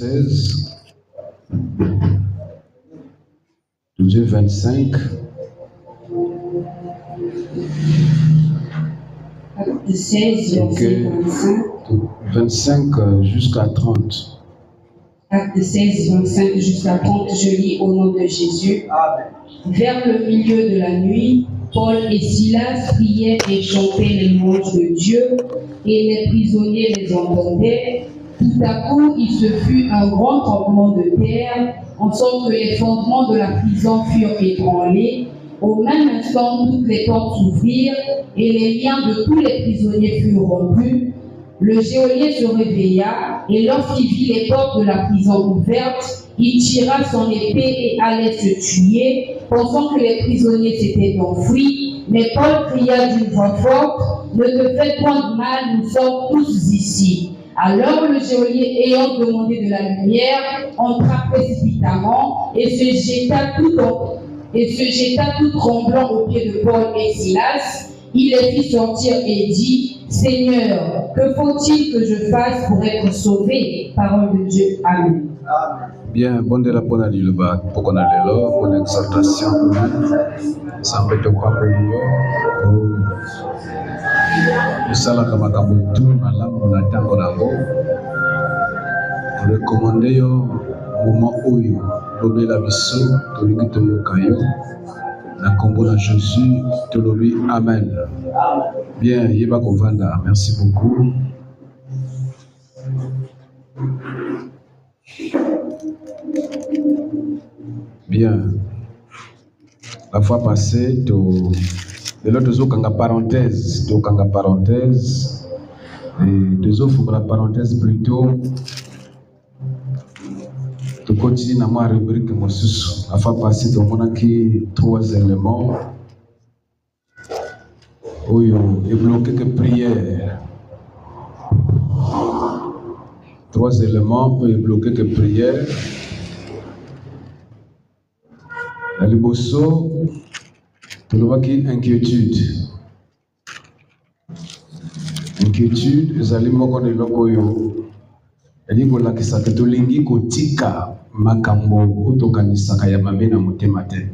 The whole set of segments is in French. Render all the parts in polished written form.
16, Dieu 25. Acte 16, verset 25. 25 jusqu'à 30. Acte 16, 25 jusqu'à 30, je lis au nom de Jésus. Vers le milieu de la nuit, Paul et Silas priaient et chantaient les louanges de Dieu, et les prisonniers les entendaient. Tout à coup, il se fut un grand tremblement de terre, en sorte que les fondements de la prison furent ébranlés. Au même instant, toutes les portes s'ouvrirent, et les liens de tous les prisonniers furent rompus. Le geôlier se réveilla, et lorsqu'il vit les portes de la prison ouvertes, il tira son épée et allait se tuer, pensant que les prisonniers s'étaient enfuis. Mais Paul cria d'une voix forte: « Ne te fais point de mal, nous sommes tous ici. » Alors le geôlier, ayant demandé de la lumière, entra précipitamment et se jeta tout tremblant aux pieds de Paul et Silas. Il les fit sortir et dit: « Seigneur, que faut-il que je fasse pour être sauvé ?» Parole de Dieu. Amen. Bien, bon de la bonne année, le bas, pour qu'on aille là, bonne exaltation, ça me fait pas pour ça là, comme à tout, malam, on attend qu'on a beau. Recommandé au moment où il y a la mission, tout le monde na combo de Jésus, tout le monde, amen. Bien, Yeba Kovanda, merci beaucoup. Bien. La fois passée, de l'autre jour, quand parenthèse, et deux autres font la parenthèse plutôt. Tu continues à ma rubrique, mon sous. La fois passée, tu as qui 3 éléments. Où il est bloqué que prière. 3 éléments où il est bloqué que prière. Le bosso, tu vois qui inquiétude. Inquiétude, les aliments de l'okoyo. Elle dit que ça que tu lingi kotika makambo otokanisaka ya mabe na motema te.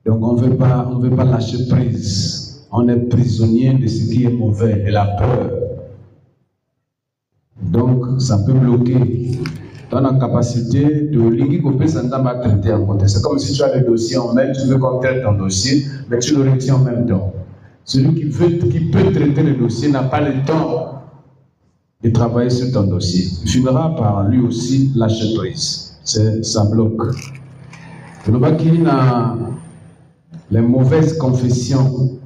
Donc on veut pas lâcher prise. On est prisonnier de ce qui est mauvais et la peur. Donc ça peut bloquer. Tu as la capacité de linguer à traiter en côté. C'est comme si tu as le dossier en main, tu veux qu'on traite ton dossier, mais tu le retiens en même temps. Celui qui peut traiter le dossier n'a pas le temps de travailler sur ton dossier. Il finira par lui aussi lâcher prise. Ça bloque. Le baki a les mauvaises confessions.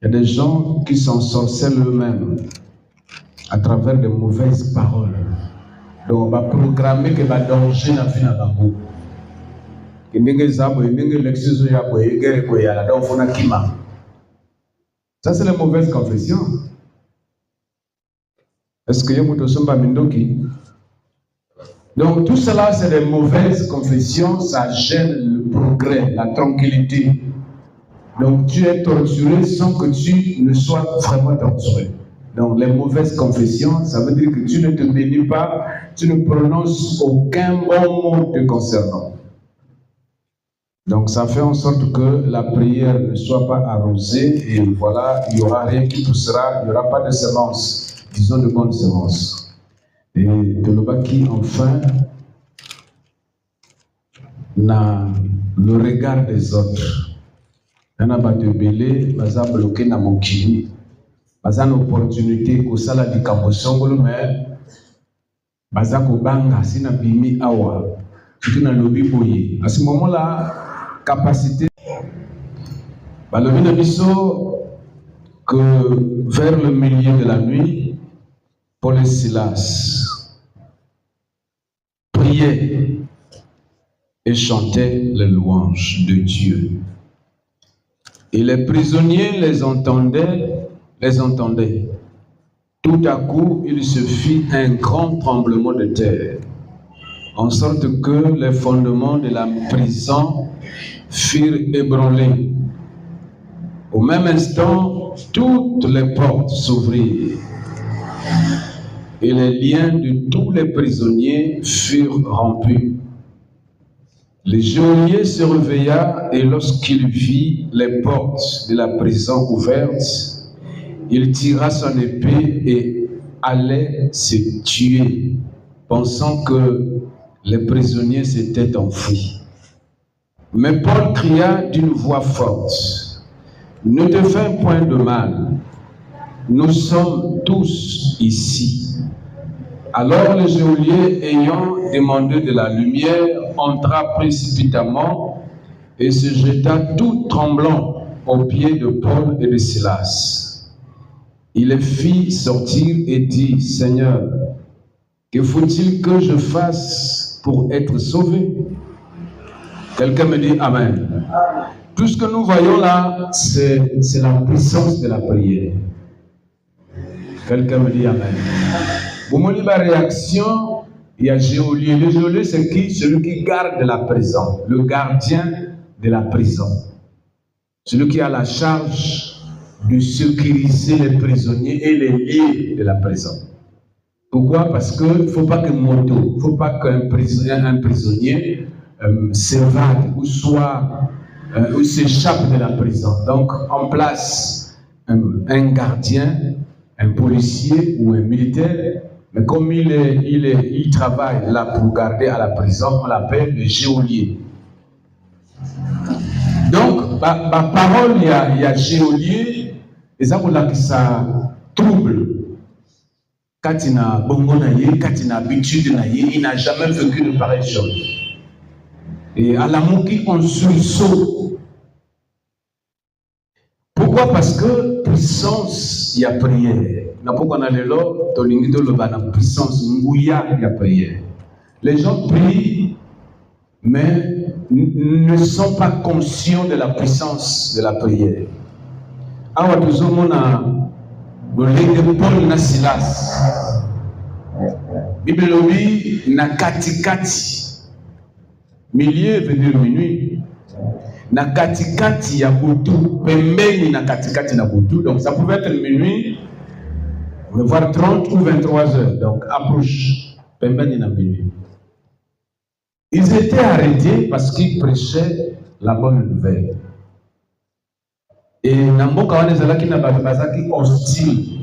Il y a des gens qui s'en sorcellent eux-mêmes à travers de mauvaises paroles. Donc on va programmer que va danger na vie na bango. Indenge zabo indenge lexizo ya ko egere ko ya donc fona kima. Ça c'est les mauvaises confessions. Est-ce que yomo to somba mindoki? Donc tout cela c'est des mauvaises confessions, ça gêne le progrès, la tranquillité. Donc tu es torturé sans que tu ne sois vraiment torturé. Donc les mauvaises confessions, ça veut dire que tu ne te bénis pas, tu ne prononces aucun bon mot te concernant. Donc ça fait en sorte que la prière ne soit pas arrosée et voilà, il n'y aura rien qui poussera, il n'y aura pas de semences, disons de bonnes semences. Et de l'obaki enfin n'a le regard des autres. Il y en a pas de belé, baza bloqué na mokili. Baza une opportunité que ça la di kambosongolo mais baza ko banga sina bimi awa tout na lobby boye à ce moment là capacité balobi na biso que vers le milieu de la nuit Paul et Silas priaient et chantaient les louanges de Dieu et les prisonniers les entendaient. Tout à coup, il se fit un grand tremblement de terre, en sorte que les fondements de la prison furent ébranlés. Au même instant, toutes les portes s'ouvrirent et les liens de tous les prisonniers furent rompus. Le geôlier se réveilla et lorsqu'il vit les portes de la prison ouvertes, il tira son épée et allait se tuer, pensant que les prisonniers s'étaient enfuis. Mais Paul cria d'une voix forte, « Ne te fais point de mal, nous sommes tous ici. » Alors le geôlier, ayant demandé de la lumière, entra précipitamment et se jeta tout tremblant aux pieds de Paul et de Silas. Il les fit sortir et dit, « Seigneur, que faut-il que je fasse pour être sauvé ?» Quelqu'un me dit Amen. Tout ce que nous voyons là, c'est la puissance de la prière. Quelqu'un me dit Amen. Pour moi, la réaction, il y a geôlier. Le geôlier, c'est qui? Celui qui garde la prison, le gardien de la prison. Celui qui a la charge de sécuriser les prisonniers et les liés de la prison. Pourquoi? Parce qu'il ne faut pas qu'il ne faut pas qu'un prisonnier s'évade ou ou s'échappe de la prison. Donc, on place un gardien, un policier ou un militaire, mais comme il travaille là pour garder à la prison, on l'appelle le geôlier. Donc, ma parole, il y a geôlier, et ça, ça trouble. Quand il a bongo naïe, quand il a habitude naïe, il n'a jamais vécu de pareille chose. Et à l'amour qui on sursaut. Pourquoi? Parce que puissance, il y a prière. Pourquoi on a le lot, la puissance, il y a prière. Les gens prient, mais ne sont pas conscients de la puissance de la prière. Alors, nous avons le lait de Paul na Silas. Bible lobi na katikati. Milieu veut dire minuit. Na katikati ya butu, pembeni na katikati na butu. Donc ça pouvait être minuit, voire 30 ou 23 heures. Donc approche, pembeni na minuit. Ils étaient arrêtés parce qu'ils prêchaient la bonne nouvelle. Et Namboka Wanezalaki na Bazaki hostile.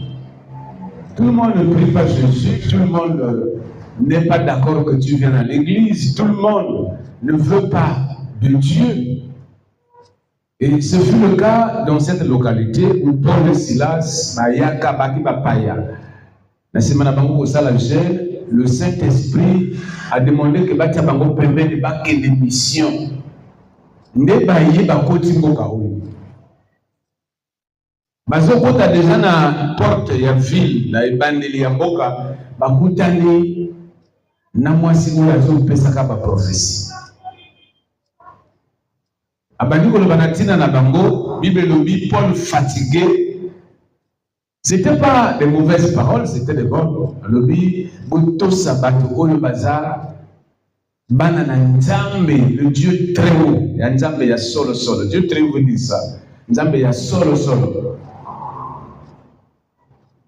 Tout le monde ne prie pas Jésus, tout le monde n'est pas d'accord que tu viennes à l'église, tout le monde ne veut pas de Dieu. Et ce fut le cas dans cette localité où Paul et Silas, Mayaka, Baki Bapaya, le Saint-Esprit a demandé que Batia Bango permette de baquer des missions. Ne baye bakoti mboka oyo. Bazokota déjà na porte ya ville na ebandeli ya mboka bakutani na mwasi oyo azopesaka ba prophétie. Abandi koloba na tina na bango, Bible lobi Paul fatigué. C'était pas des mauvaises paroles, c'était des bonnes. Lobi boto sabato oyo bazar bana na Nzambe, le Dieu très haut. Ya Nzambe ya solo solo. Dieu très haut veut dire ça. Nzambe ya solo solo.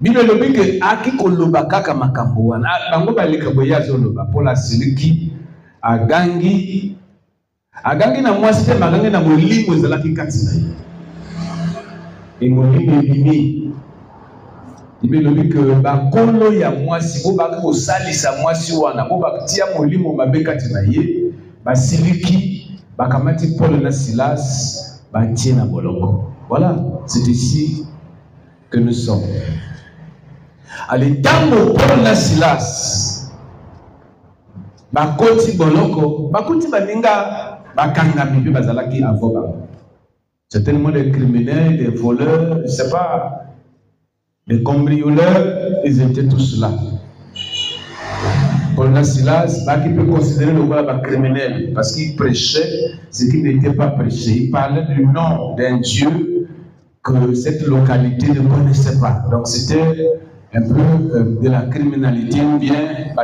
Bible lobi ke aki koloba kaka makambo wana. Bango balika boyazo loba Paul asiliki agangi na mwasi te magangi na molimo ezalaki kati na ye. E molimo ebimi. Bible lobi ke bakolo ya mwasi bo baki kosalisa mwasi wana bo batia molimo mabe kati na ye basiliki bakamati Paul na Silas batie na boloko. Voilà, c'est ici que nous sommes. Allez, tango Paul na Silas bakoti boloko bakoti baninga bakanga mipi bazalaki avoba. C'est tellement des criminels, des voleurs, je ne sais pas, des cambrioleurs, ils étaient tous là. Paul na Silas, qui peut considérer le roi criminel parce qu'il prêchait ce qui n'était pas prêché. Il parlait du nom d'un Dieu que cette localité ne connaissait pas. Donc c'était un peu de la criminalité ou bien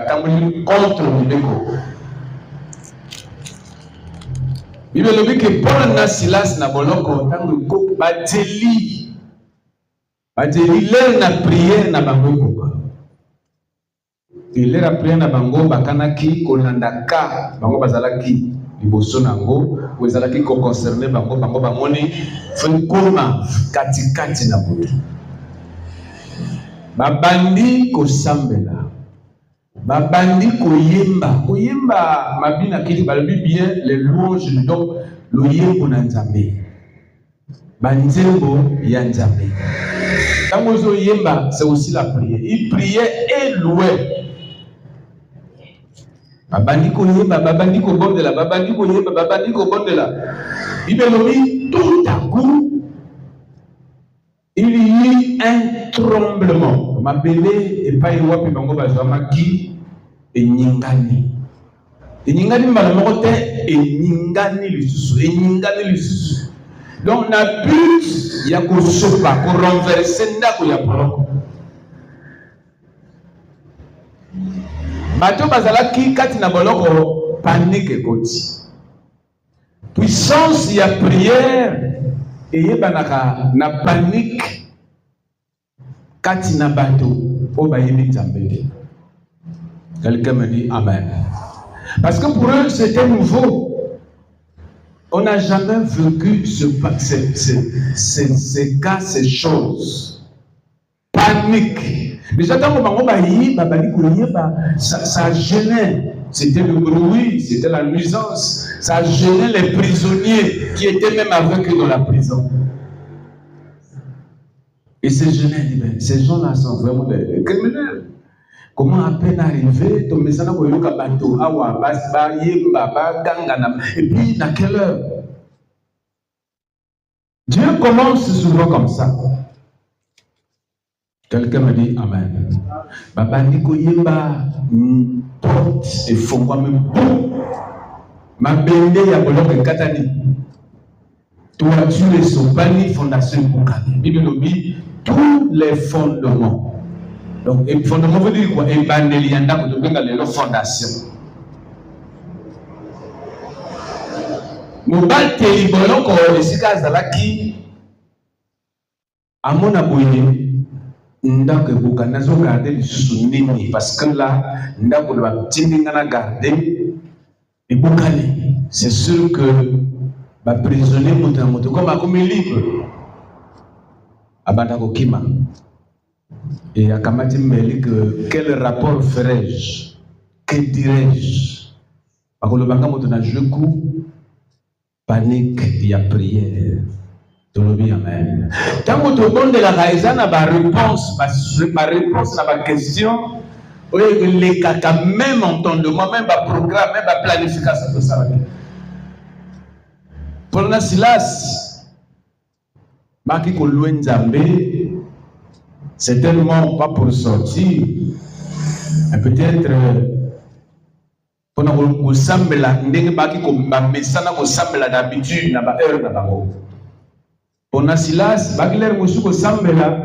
contre le Béco. Il veut dire que Paul na Silas na boloko tango bateli l'air na prière na bango. il est appelé na bango bakanaki konandaka bango bazalaki liboso nango bazalaki ko concerner bango bamoni fait koma kati na butu babandi kosambela babandi koyemba mabina kili balobi bien les louanges donc loyembo na Nzambe banzembo ya Nzambe. Quand vous yemba, c'est aussi la prière. Il priait et louait. Babandi ko yemba, babandi ko bondela, babandi ko yemba, babandi ko bondela. Bibelobi, tout à coup, il y eut un tremblement. Ma bébé et pas y wapi bango bazamaki et nyingani. Et nyingani malamote et nyingani lisusu. Donc, na but, il y a qu'on sopa, qu'on renverse, ndako ya paroko. Bato bazalaki kati na boloko panique koti. Puissance ya prière et yebanaka na panique kati na bato oba yebi Nzambe. Quelqu'un me dit amen. Parce que pour eux c'était nouveau. On n'a jamais vécu ces cas, ces choses. Panique. Déjà, quand ça gênait. C'était le bruit, c'était la nuisance. Ça gênait les prisonniers qui étaient même avec eux dans la prison. Et ces gens-là sont vraiment des criminels. Comment à peine arrivé, ton message n'a pas eu qu'à bateau, et puis dans quelle heure? Dieu commence souvent comme ça. Quelqu'un me dit amen. Baba Niko Yemba porte et font quoi même pour ma bende ya bolok katani. Toi tu es son bani fondation Bukani. Bible nous dit tous les fondements. Donc, le fondement veut dire quoi? Et bandelianda pour te benga les fondations. Mobile télébolon ko esika zalaki amona boye ndako bukana zo garder le souvenir parce que là ndako le batindinga na garder et bukani. C'est sûr que ba prisonnier moto comme comme libre abanda ko kima. Et à Kamati Mbeli, quel rapport ferais-je? Que dirais-je? Parce que le banga motona jeku panique et à prière. Tolobi amen. Tant que tu donnes de la raison à ma réponse, ma réponse à ma question, les caca même entendement, même ma programme, même ma planification de ça. Pour la Silas, Maki Kolouen Zambé. C'est tellement pas pour sortir, mais peut-être pendant que semble la ndenge baki ko mesana ko semble la d'habitude na ba heure na bango. Pendant Silas baki l'air mosu ko semble la,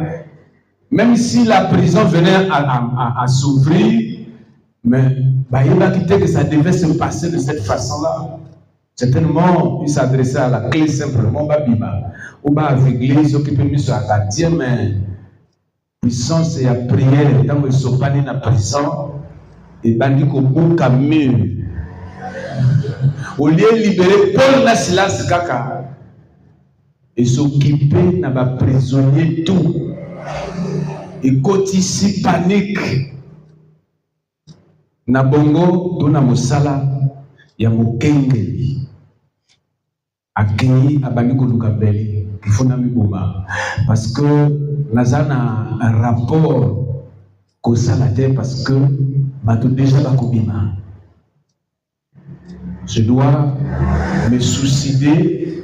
même si la prison venait à s'ouvrir, mais bah il va quitter que ça devait se passer de cette façon-là. Certainement, il s'adressait à la clé simplement babima ou ba aveugler ceux qui peut mis sur la quartier mais puissance et la prière, tant qu'ils sont pas dans la prison, et bandit qu'on boucle à mur. Au lieu de libérer Paul Silas Kaka, et s'occuper de la prisonnier tout. Et quand ici panique, na bongo, tout na mosala, ya mokengeli. Akei abandi kolukabeli, kifuna miboma. Parce que nous avons un rapport comme ça la terre parce que bateau déjà va kobima. Je dois me suicider,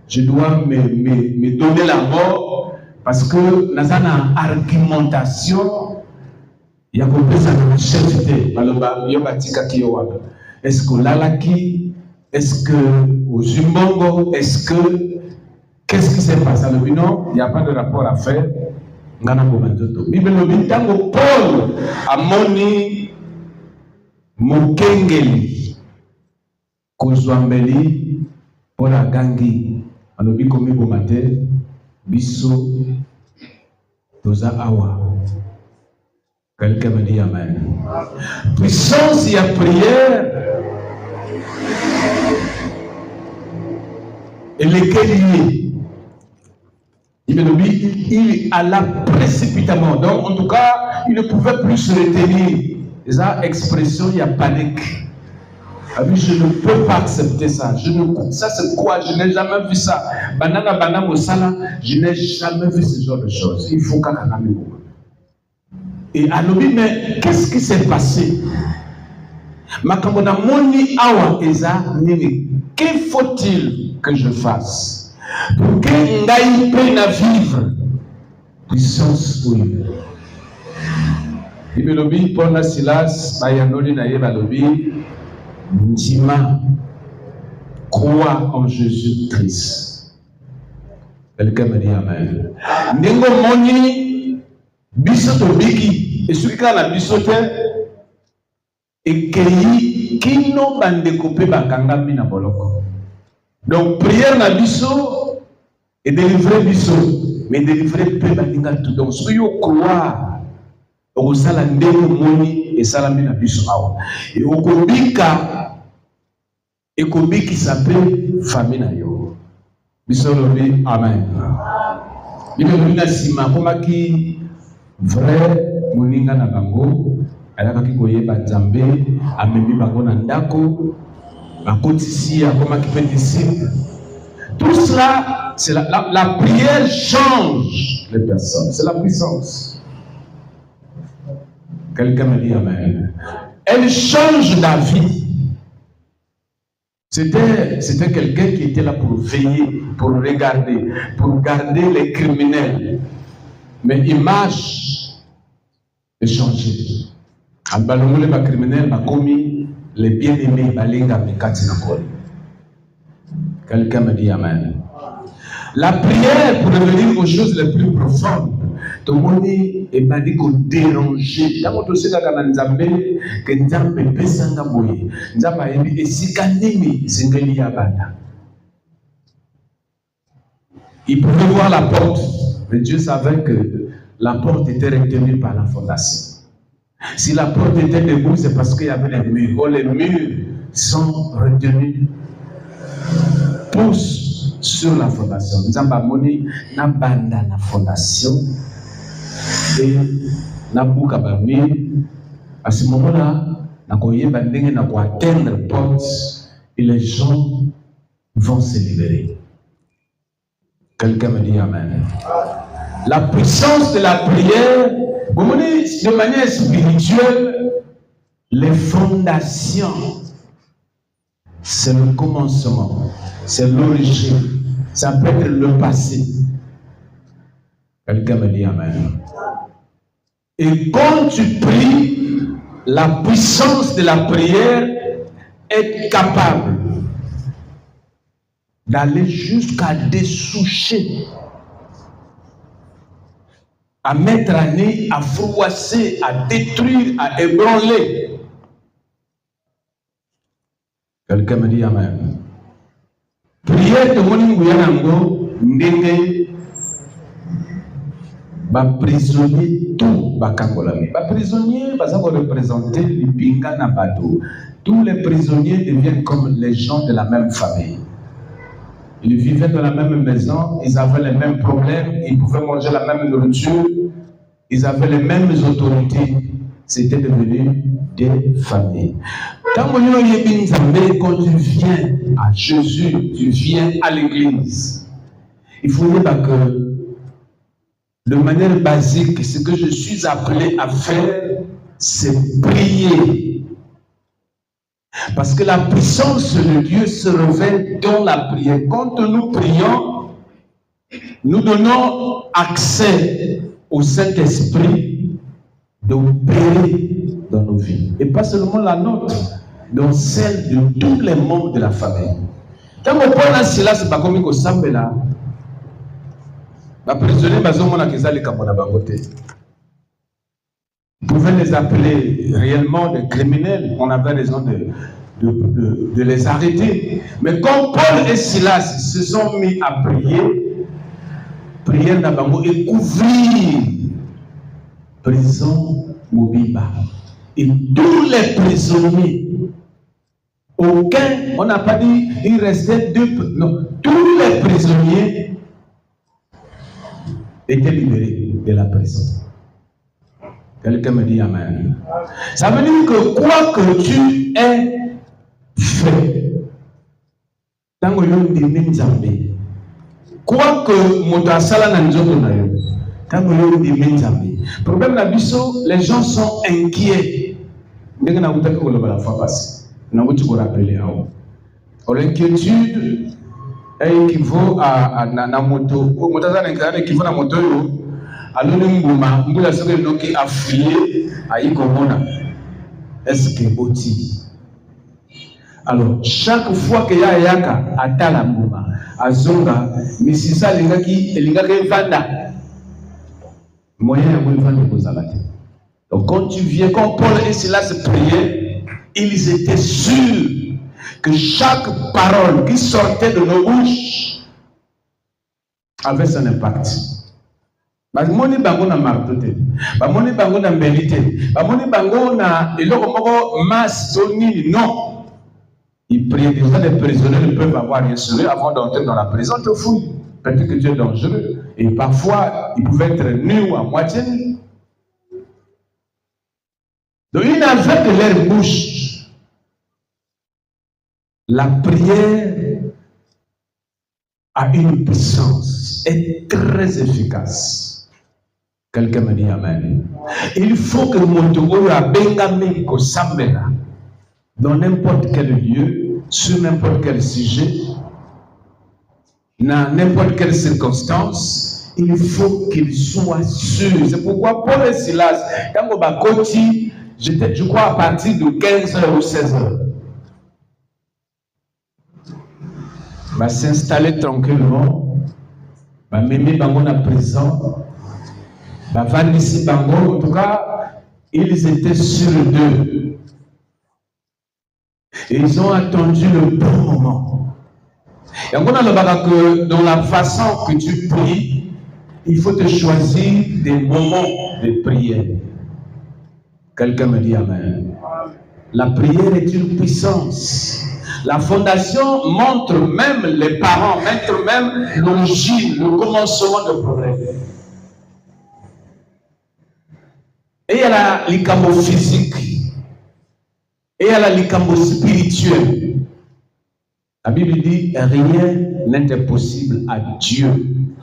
je dois me donner la mort parce que nous avons une argumentation. Il y a compris ça dans la chefité. Est-ce que l'alaki, est-ce que au Zimbabwe, est-ce que qu'est-ce qui s'est passé? Non, il n'y a pas de rapport à faire. Bible dit tango Paul amoni mokengeli kozwambeli Paul agangi alobi komi bomate biso toza awa Quelqu'un me dit Amen. Puissance et la prière, et lesquels il alla précipitamment. Donc, en tout cas, il ne pouvait plus se retenir. Et ça, expression, il y a panique. Je ne peux pas accepter ça. Ça, c'est quoi? Je n'ai jamais vu ça. Banana, banana, mosala, je n'ai jamais vu ce genre de choses. Il faut qu'un ami. Et Alobi, mais qu'est-ce qui s'est passé? Makamona moni awa eza nini. Que faut-il que je fasse pour que Ngaï puisse vivre? Puissance pour lui. Ibilobi, Pona Silas, Bayanoli Naye Balobi, Ndima, crois en Jésus-Christ. Quelqu'un me dit Amen. Nengo moni, bisoto biki, et celui qui a la bisote, et qui kino bande coupé bakanga mina boloko. Donc, prière na biso, et délivrer biso, mais délivrer peu baninga tout. Donc, si vous croire, au salande moni et salami na biso awa. Et au kobika, et kobiki s'appelle famille na yo. Biso lobi, Amen. Biso lobi na sima, koma ki vrai moninga na bango, alaka ki koyeba Nzambe, amemi bango na ndako, bakotisi ya koma ki fait disciple. Tout cela, c'est la prière change les personnes. C'est la puissance. Quelqu'un me dit Amen. Elle change la vie. C'était quelqu'un qui était là pour veiller, pour regarder, pour garder les criminels. Mais l'image est changée. En balongole, les criminels ont commis les bien-aimés, balinga mikati nakoli. Quelqu'un me dit Amen. La prière pour revenir aux choses les plus profondes. Tout le monde est dit qu'on déranger. Dans notre dossier, que Nzambe pesanga boye. Nzambe yebi esikanimi zingeli yabana. Il pouvait voir la porte, mais Dieu savait que la porte était retenue par la fondation. Si la porte était debout, c'est parce qu'il y avait les murs. Oh, les murs sont retenus. Pousse sur la fondation. Nzamba moni na banda na fondation et na buka ba mur. À ce moment-là, na koyeba ndenge na ko atteindre porte et les gens vont se libérer. Quelqu'un me dit Amen. La puissance de la prière, de manière spirituelle, les fondations, c'est le commencement, c'est l'origine, ça peut être le passé. Quelqu'un me dit Amen. Et quand tu pries, la puissance de la prière est capable d'aller jusqu'à dessoucher, à mettre à nez, à froisser, à détruire, à ébranler. Quelqu'un me dit Amen. Prière de mon Nguyanango, ndenge, ba prisonnier tout bakangolami. Ba prisonnier, ba zako représenter l'ipinga na bateau. Tous les prisonniers deviennent comme les gens de la même famille. Ils vivaient dans la même maison, ils avaient les mêmes problèmes, ils pouvaient manger la même nourriture, ils avaient les mêmes autorités. C'était devenu des familles. Quand tu viens à Jésus, tu viens à l'église, il faut dire que de manière basique, ce que je suis appelé à faire, c'est prier. Parce que la puissance de Dieu se révèle dans la prière. Quand nous prions, nous donnons accès au Saint-Esprit d'opérer dans nos vies. Et pas seulement la nôtre, dans celle de tous les membres de la famille. Quand on prend cela, c'est pas comme ça, là. Les prisonniers, vous pouvez les appeler réellement des criminels. On avait raison de les arrêter. Mais quand Paul et Silas se sont mis à prier, prière d'Abango et couvrir prison Mobimba. Et tous les prisonniers, aucun, on n'a pas dit, il restait deux, non, tous les prisonniers étaient libérés de la prison. Quelqu'un me dit Amen. Ça veut dire que quoi que tu aies fait, quoi que Motasala Nanjoto, problème d'Abisso, les gens sont inquiets. L'inquiétude équivaut à na moto. Motasala équivaut à moto. Alors nous avons affilié à Ikomona. Est-ce que Boti? Alors, chaque fois que ya yaka atala mbuma, azonga, misisa lingaki vanda. Moyen à vendre kozalate. Donc quand tu viens, quand Paul et Silas se priaient, ils étaient sûrs que chaque parole qui sortait de nos bouches avait son impact. Bamoni bango na martote, bamoni bango na mbelite, bamoni bango na eloko moko mas toni non. Ils priaient déjà, les prisonniers ne peuvent avoir rien sur eux avant d'entrer dans la prison, te fouille. Peut-être que tu es dangereux. Et parfois, ils pouvaient être nus ou à moitié nus. Donc, ils n'avaient que leur bouche. La prière a une puissance, est très efficace. Quelqu'un me dit Amen. Il faut que mon tour a bengame ko sambela dans n'importe quel lieu, sur n'importe quel sujet, dans n'importe quelle circonstance, il faut qu'il soit sûr. C'est pourquoi Paul et Silas, quand on va coacher, je crois à partir de 15h ou 16h, va s'installer tranquillement, va m'aimer dans la prison, va vendre ici bango. En tout cas, ils étaient sûrs d'eux. Et ils ont attendu le bon moment. Et on a le que dans la façon que tu pries, il faut te choisir des moments de prière. Quelqu'un me dit Amen. La prière est une puissance. La fondation montre même les parents, montre même l'origine, le commencement du problème. Et il y a l'icamo physique. Et il y a l'icamo spirituel. La Bible dit rien n'est impossible à Dieu.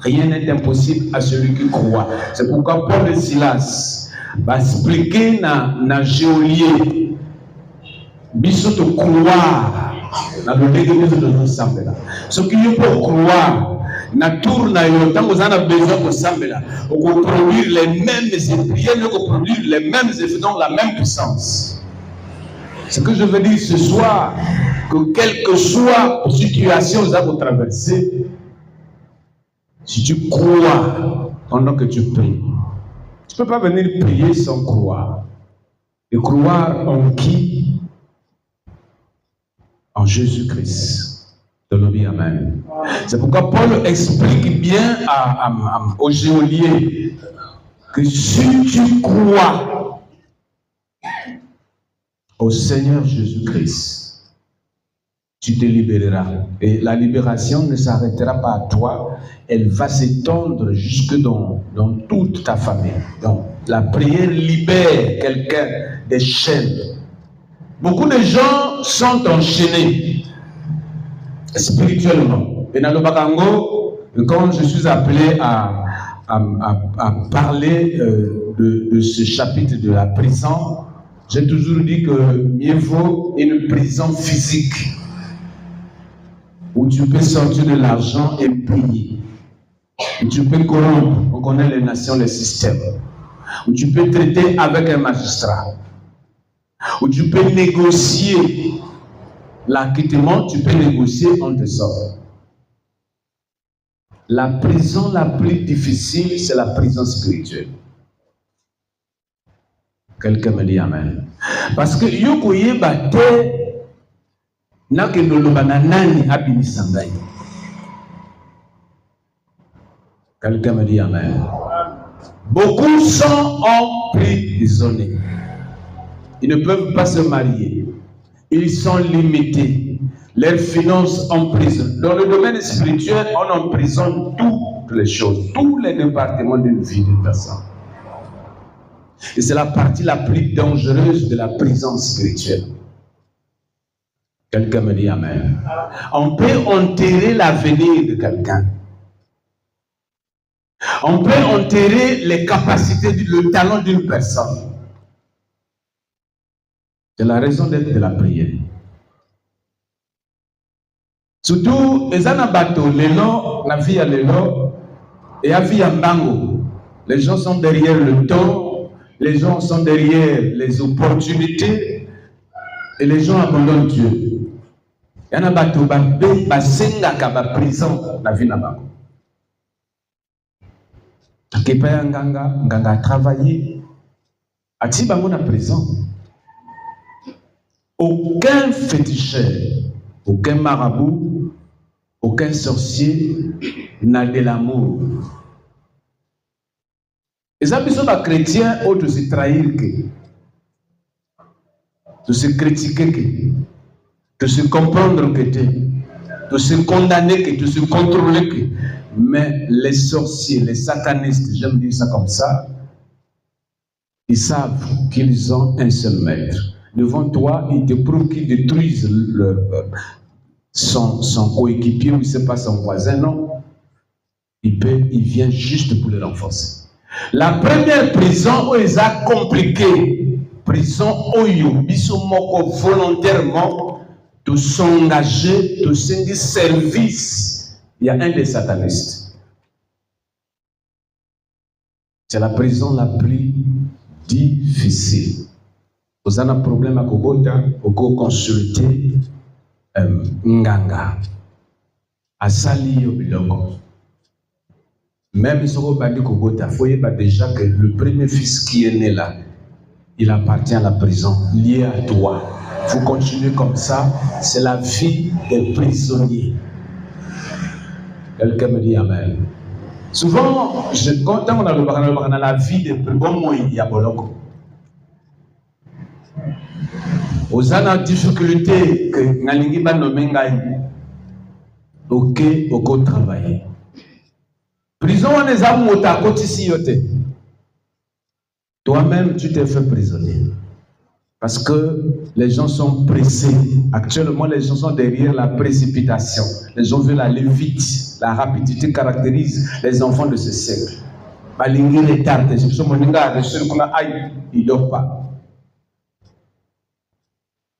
Rien n'est impossible à celui qui croit. C'est pourquoi Paul et Silas va expliquer dans Géolier. Biso de croire dans le l'église de l'ensemble là. Ce qui peut croire, na tour na yo, tant vous en avez besoin de s'ensemble là, on peut produire les mêmes effets, on peut produire les mêmes effets, donc la même puissance. Ce que je veux dire ce soir, que quelle que soit la situation que vous traversez, si tu crois pendant que tu pries, tu ne peux pas venir prier sans croire. Et croire en qui? En Jésus-Christ. De l'obéi, Amen. C'est pourquoi Paul explique bien aux geôliers que si tu crois au Seigneur Jésus-Christ, tu te libéreras. Et la libération ne s'arrêtera pas à toi, elle va s'étendre jusque dans toute ta famille. Donc, la prière libère quelqu'un des chaînes. Beaucoup de gens sont enchaînés spirituellement. Et dans le Bakango, quand je suis appelé à parler de ce chapitre de la prison, j'ai toujours dit que mieux vaut une prison physique où tu peux sortir de l'argent et payer, où tu peux corrompre, on connaît les nations, les systèmes, où tu peux traiter avec un magistrat, où tu peux négocier l'acquittement, tu peux négocier, on te sort. La prison la plus difficile, c'est la prison spirituelle. Quelqu'un me dit Amen. Parce que yoko yeba te na ke noloba na nani abinisangay. Quelqu'un me dit Amen. Beaucoup sont emprisonnés. Ils ne peuvent pas se marier. Ils sont limités. Leurs finances emprisonnent. Dans le domaine spirituel, on emprisonne toutes les choses, tous les départements d'une vie d'une personne. Et c'est la partie la plus dangereuse de la prison spirituelle. Quelqu'un me dit Amen. On peut enterrer l'avenir de quelqu'un. On peut enterrer les capacités, le talent d'une personne. C'est la raison d'être de la prière. Surtout, les anabato, les noms, la vie à l'élo, et la vie à mbango. Les gens sont derrière le temps, les gens sont derrière les opportunités, et les gens abandonnent Dieu. Il y en a bateau, basenga kaba prison, la vie na bango. Kepa nganga a travaillé, a ti bango na prison. Aucun féticheur, aucun marabout, aucun sorcier n'a de l'amour. Les amis sont des chrétiens ou de se trahir, de se critiquer, de se comprendre, de se condamner, de se contrôler. Mais les sorciers, les satanistes, j'aime dire ça comme ça, ils savent qu'ils ont un seul maître. Devant toi, ils te prouvent qu'ils détruisent son coéquipier ou il ne sait pas son voisin, non. Il vient juste pour le renforcer. La première prison où ils ont compliqué, prison Oyo, Bisomoko volontairement, de s'engager, de s'engager service. Il y a un des satanistes. C'est la prison la plus difficile. Vous avez un problème à Kobota, vous pouvez consulter Nganga. Asali Yobiloko. Même si vous avez Kobota, il faut déjà que le premier fils qui est né là, il appartient à la prison, lié à toi. Vous continuez comme ça, c'est la vie des prisonniers. Quelqu'un me dit Amen. Souvent, quand on a la vie des prisonniers, il y a Boloko. Aux ana difficulté que Nalingi ba nomengai, ok travailler. Prison on les a mota kotisi yote. Toi-même tu t'es fait prisonnier. Parce que les gens sont pressés. Actuellement, les gens sont derrière la précipitation. Les gens veulent aller vite. La rapidité caractérise les enfants de ce siècle. Balingi retarde. Il ne dort pas.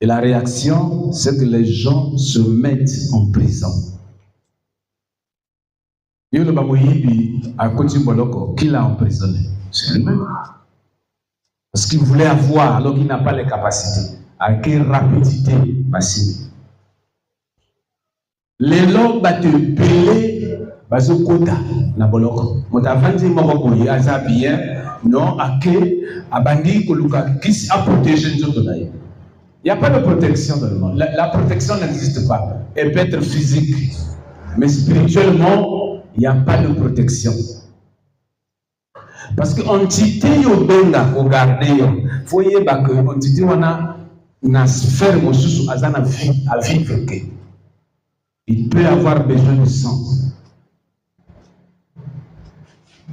Et la réaction, c'est que les gens se mettent en prison. Il y a le Bamoyibi à Koti Boloko qui l'a emprisonné. C'est lui-même. Parce qu'il voulait avoir, alors qu'il n'a pas les capacités. À quelle rapidité, Bassini. Les lots battent pelé, bazo kota, na boloko. Motavanzi mokoboye, aza bien, non, ake, abandi koluka, qui a protégé nous autres d'ailleurs. Il n'y a pas de protection dans le monde. La protection n'existe pas. Elle peut être physique. Mais spirituellement, il n'y a pas de protection. Parce que l'entité yobenga regarder, il faut y avoir que l'entité na sphère mosusu azana à vivre. Il peut avoir besoin de sang.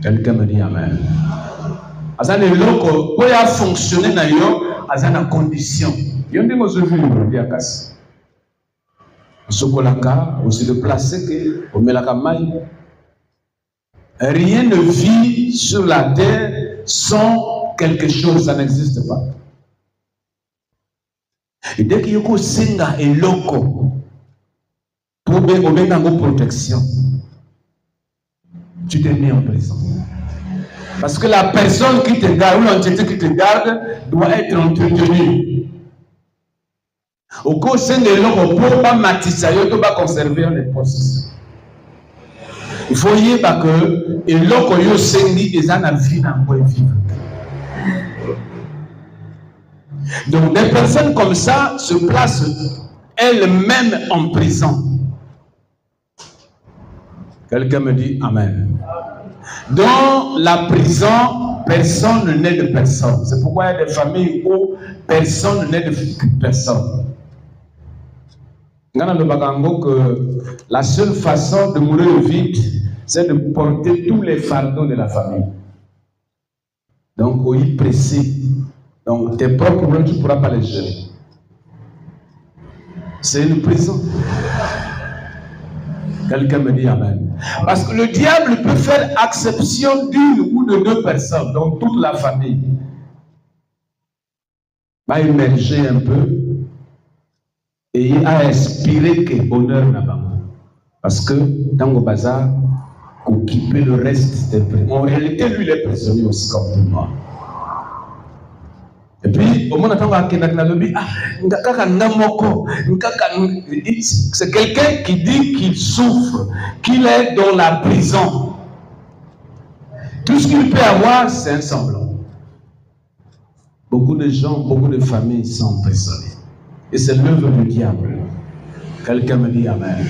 Quelqu'un me dit Amen. Azana loko pour y fonctionner na yo azana condition. Yonde mo se vivre bien casse. Sokolaka, on se déplacer que on met la camaille. Rien ne vit sur la terre sans quelque chose, ça n'existe pas. Et dès qu'il y a un singa et loco, pour une protection, tu t'es mis en prison. Parce que la personne qui te garde, ou l'entité qui te garde, doit être entretenue. Au cours de l'eau, pour pas matissa, il faut conserver les postes. Il faut y avoir que et l'eau yo sendi et na vie na quoi vivre. Donc des personnes comme ça se placent elles-mêmes en prison. Quelqu'un me dit Amen. Dans la prison, personne ne naît de personne. C'est pourquoi il y a des familles où personne ne naît de personne. Que la seule façon de mourir vite, c'est de porter tous les fardeaux de la famille. Donc, au y pressé. Donc, tes propres problèmes, tu ne pourras pas les gérer. C'est une prison. Quelqu'un me dit Amen. Parce que le diable peut faire exception d'une ou de deux personnes, donc toute la famille va émerger un peu et à inspirer que bonheur n'a-bas. Parce que dans le bazar, occuper le reste des prisonniers. En réalité, lui, il est prisonnier aussi comme tout le monde. Et puis, au moment c'est quelqu'un qui dit qu'il souffre, qu'il est dans la prison. Tout ce qu'il peut avoir, c'est un semblant. Beaucoup de gens, beaucoup de familles sont emprisonnées. Et c'est l'œuvre du diable. Quelqu'un me dit Amen.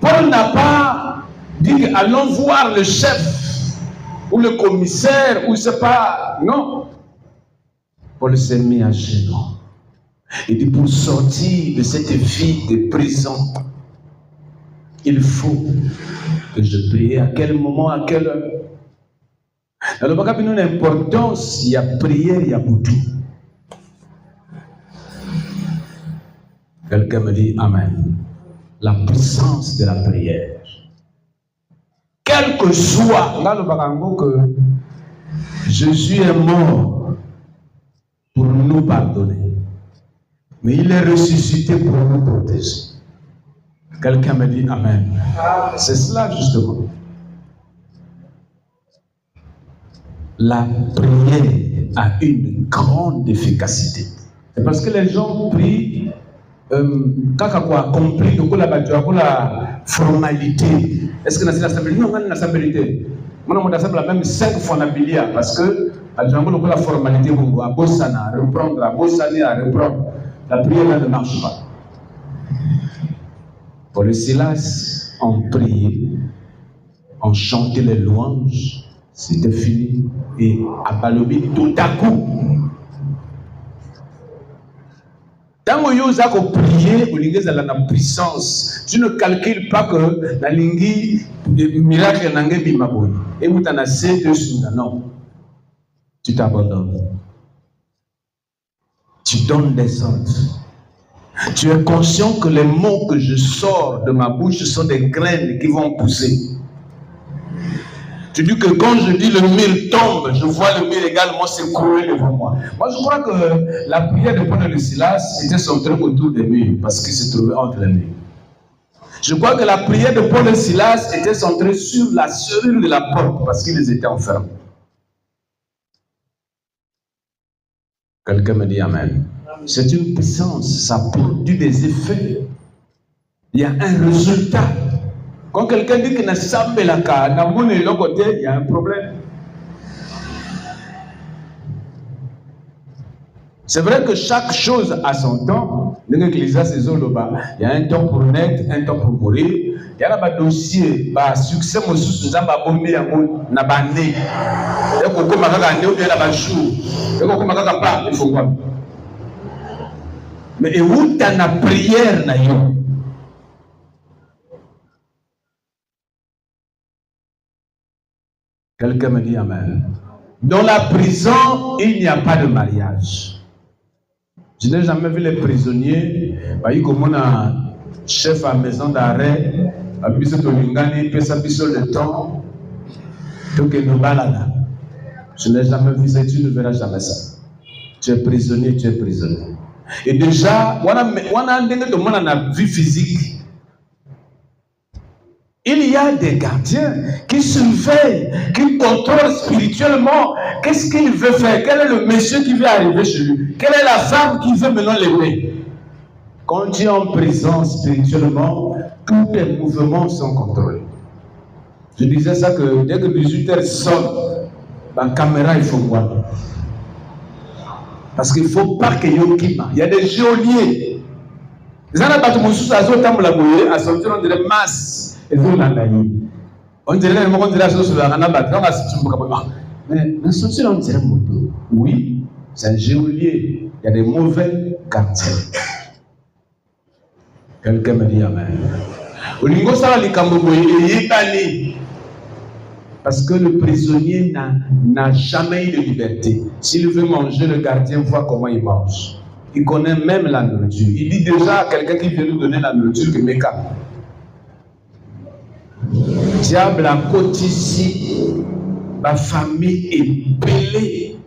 Paul n'a pas dit allons voir le chef ou le commissaire ou je ne sais pas. Non. Paul s'est mis à genoux. Il dit pour sortir de cette vie de prison, il faut que je prie. À quel moment, à quelle heure? Dans le bagage, il y a une importance, il y a prière, il y a beaucoup. Quelqu'un me dit Amen. La puissance de la prière. Quel que soit, là le barango que Jésus est mort pour nous pardonner. Mais il est ressuscité pour nous protéger. Quelqu'un me dit Amen. C'est cela justement. La prière a une grande efficacité. C'est parce que les gens prient compris de la formalité. Est-ce que c'est la stabilité? Non, c'est la stabilité. Moi, on a même 5 fois parce que la formalité, à Bossana, à reprendre, à Bossani, à reprendre. La prière ne marche pas. Pour le Silas, on priait, on chantait les louanges, c'était fini. Et à Balobi, tout à coup, tant que vous priez, vous avez la puissance. Tu ne calcules pas que la lingi miracle n'a pas bimaboni. Et vous t'en avez 2 sous. Non. Tu t'abandonnes. Tu donnes des ordres. Tu es conscient que les mots que je sors de ma bouche sont des graines qui vont pousser. Tu dis que quand je dis le mur tombe, je vois le mur également s'écrouler devant moi. Moi, je crois que la prière de Paul et Silas était centrée autour des murs, parce qu'ils se trouvaient entre les murs. Je crois que la prière de Paul et Silas était centrée sur la serrure de la porte, parce qu'ils étaient enfermés. Quelqu'un me dit Amen. C'est une puissance, ça produit des effets. Il y a un résultat. Quand quelqu'un dit qu'il n'a pas la carte, il y a un problème. C'est vrai que chaque chose a son temps. Il y a un temps pour naître, un temps pour mourir. Il y a un dossier, un succès, un succès, mais où tu as la prière? Quelqu'un me dit Amen. Dans la prison, il n'y a pas de mariage. Je n'ai jamais vu les prisonniers, comme un chef à maison d'arrêt, à Bissotolingani, Pessapisol de temps, tout que nous balada. Je n'ai jamais vu ça, tu ne verras jamais ça. Tu es prisonnier, tu es prisonnier. Et déjà, on a une vie physique. Il y a des gardiens qui surveillent, qui contrôlent spirituellement. Qu'est-ce qu'il veut faire? Quel est le monsieur qui veut arriver chez lui? Quelle est la femme qui veut maintenant l'aimer? Quand tu es en prison spirituellement, tous tes mouvements sont contrôlés. Je disais ça que dès que 18h sonne, la caméra, il faut voir. Parce qu'il ne faut pas qu'il y ait Yokima. Il y a des geôliers. Ils ont battu mon sous à sortir de masse. Et vous l'avez. On dirait la chose sur la ranabat. Mais on dirait moto. Oui, c'est un géolier. Il y a des mauvais quartiers. Quelqu'un me dit amen. Parce que le prisonnier n'a jamais eu de liberté. S'il veut manger, le gardien voit comment il mange. Il connaît même la nourriture. Il dit déjà à quelqu'un qui vient lui donner la nourriture que Meka. Diable a côté ici, ma famille est pelée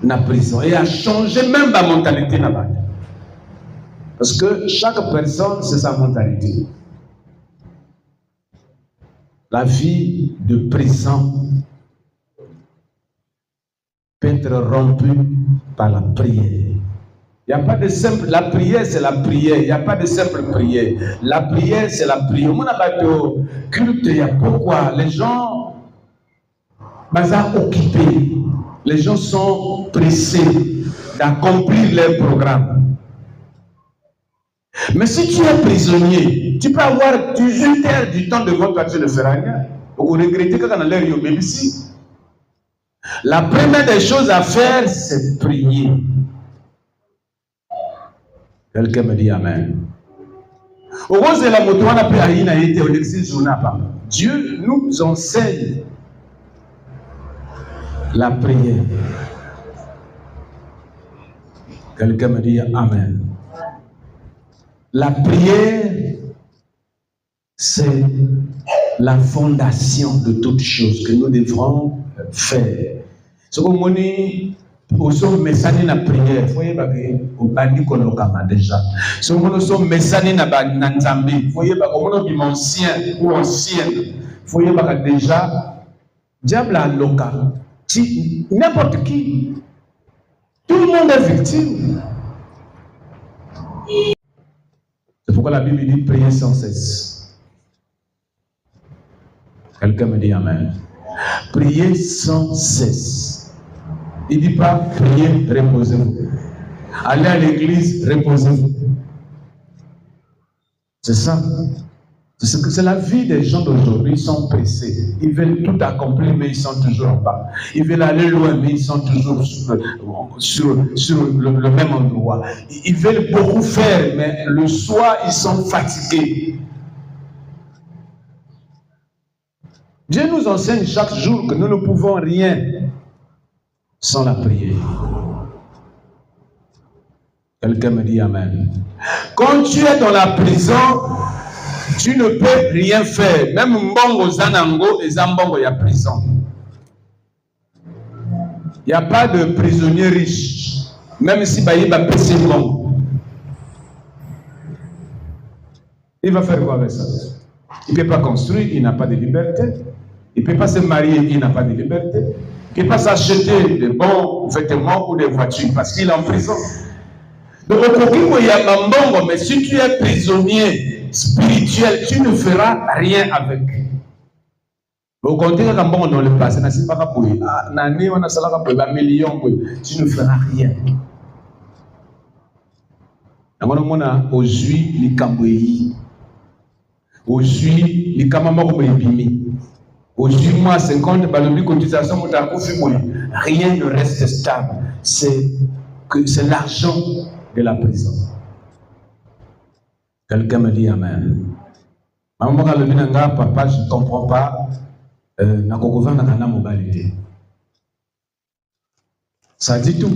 dans la prison et a changé même ma mentalité là-bas. Parce que chaque personne, c'est sa mentalité. La vie de prison peut être rompue par la prière. Il n'y a pas de simple. La prière, c'est la prière. Il n'y a pas de simple prière. La prière, c'est la prière. Mon abato culte, il y a pourquoi les gens sont occupés. Les gens sont pressés d'accomplir leur programme. Mais si tu es prisonnier, tu peux avoir 18 heures du temps devant toi, tu ne feras rien. Vous regrettez quand on a l'air ici. La première des choses à faire, c'est prier. Quelqu'un me dit amen. Dieu nous enseigne la prière. Quelqu'un me dit amen. La prière, c'est la fondation de toutes choses que nous devrons faire. Ce que nous nous sommes messagers na prière, vous voyez, au bandi kolokama déjà. Ce que nous sommes messagers na nzambi, vous voyez, au ancien ou ancienne, vous voyez, déjà, diable a local, n'importe qui, tout le monde est victime. C'est pourquoi la Bible dit prier sans cesse. Quelqu'un me dit amen. Priez sans cesse. Il ne dit pas priez, reposez-vous. Allez à l'église, reposez-vous. C'est ça. C'est la vie des gens d'aujourd'hui. Ils sont pressés. Ils veulent tout accomplir, mais ils sont toujours en bas. Ils veulent aller loin, mais ils sont toujours sur le même endroit. Ils veulent beaucoup faire, mais le soir, ils sont fatigués. Dieu nous enseigne chaque jour que nous ne pouvons rien sans la prière. Quelqu'un me dit amen. Quand tu es dans la prison, tu ne peux rien faire. Même Mbongo Zanango et Zambongo, il y a prison. Il n'y a pas de prisonnier riche. Même si Baïba va passer Mbongo. Il va faire quoi avec ça? Il ne peut pas construire, il n'a pas de liberté. Il ne peut pas se marier, il n'a pas de liberté. Il ne peut pas s'acheter de bons vêtements ou des voitures parce qu'il est en prison. Donc, il y a Mbongo, mais si tu es prisonnier spirituel, tu ne feras rien avec. Au contraire, quand on dans le passé, tu ne feras rien. Aujourd'hui, les aujourd'hui, moi, 50, rien ne reste stable. C'est l'argent de la prison. Quelqu'un me dit amen. Maman, papa, je ne comprends pas. Ça dit tout.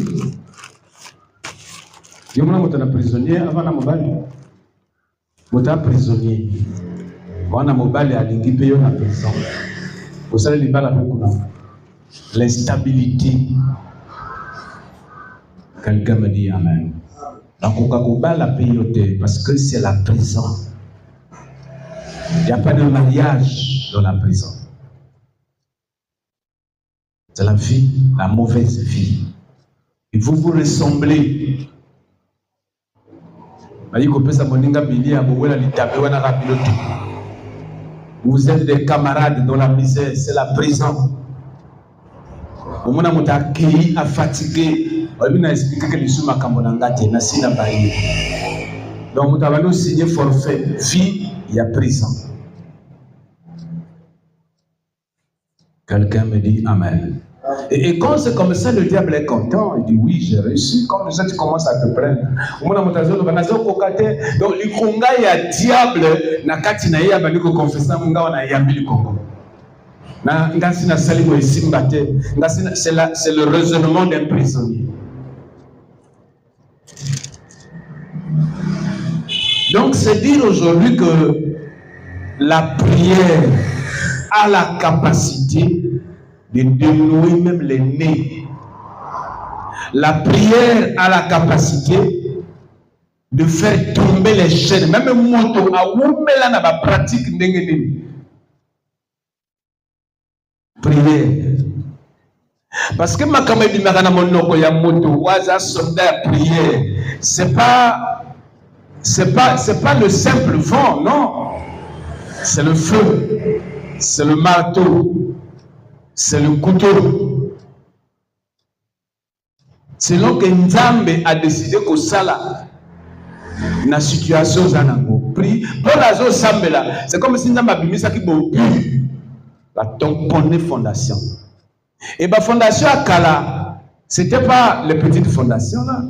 Je suis prisonnier avant la mobile. Je suis prisonnier. Wana mobile alingi pe yo na prison. Osala libala pe kuna. L'instabilité. Quelqu'un me dit amen. Donc on kakubala pe yo te parce que c'est la prison. Il n'y a pas de mariage dans la prison. C'est la vie, la mauvaise vie. Et vous vous ressemblez. Vous êtes des camarades dans la misère, c'est la prison. Au moment où vous êtes accueilli, fatigué, on a expliqué que les sous-marins Kambonangate, Nassina Baye. Donc vous avez signé forfait, vie, il y a prison. Quelqu'un me dit Amen. Et quand c'est comme ça, le diable est content. Il dit oui, j'ai réussi. Comme ça, tu commences à te plaindre. Donc, le Conga, il y a diable. Na katina ya bani ko confessant munga wana yambi le Congo. Na ngasi na sali ko isimbate. Ngasi c'est le raisonnement d'un prisonnier. Donc, c'est dire aujourd'hui que la prière a la capacité de dénouer même les nez. La prière a la capacité de faire tomber les chaînes. Même moto a oumela na ba pratique ndengeni. Prière. Parce que ma kamedi makana monoko ya moto waza soldat prière. C'est pas le simple vent, non. C'est le feu, c'est le marteau, c'est le couteau. Selon que Nzambe a décidé que ça na situation zanango pris pour la zone sambela, c'est comme si Nzambe a bimisa ki bo la tamponner fondation. Et la fondation à Kala, c'était pas les petites fondations là.